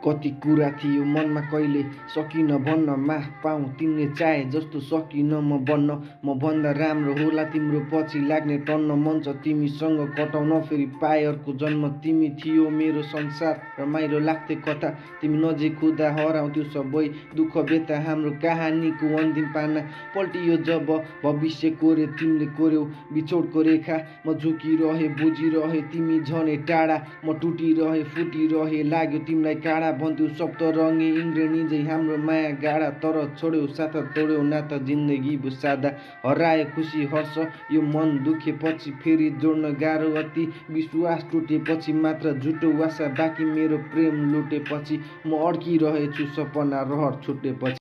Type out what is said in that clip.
कति कुरा थियो मनमा कहिले सकिन भन्न, माफ पाऊँ तिमीले चाहे जस्तो सकिन म बन्न। म भन्दा राम्रो होला तिम्रो पछि लाग्ने टन्न, मन छ तिमीसँग कटाउन फेरि पाए अर्को जन्म। तिमी थियो मेरो संसार, रमाइलो लाग्थ्यो कथा, तिमी नजिक हुँदा हराउँथ्यो सबै दुःख व्यथा। हाम्रो कहानीको अन्तिम पाना पल्टियो जब भविष्य कोर्यो तिमीले, कोर्यौ बिछोडको रेखा। म झुकिरहे बुझिरहे तिमी झनै टाढा, म टुटिरहे फुटिरहे लाग्यो तिमीलाई काँडा। भन्थ्यौ सप्तरङ्गी इन्द्रेणी झै हाम्रो माया गाढा, तर छोड्यौ साथ तोड्यौ नाता जिन्दगी भो सादा। हरायो खुसी हर्ष यो मन दुखेपछि फेरि जोड्न गाह्रो अति, विश्वास टुटेपछि मात्र झुटो आशा बाँकी मेरो प्रेम लुटेपछि। म अड्किरहेछु सपना रहर छुटेपछि।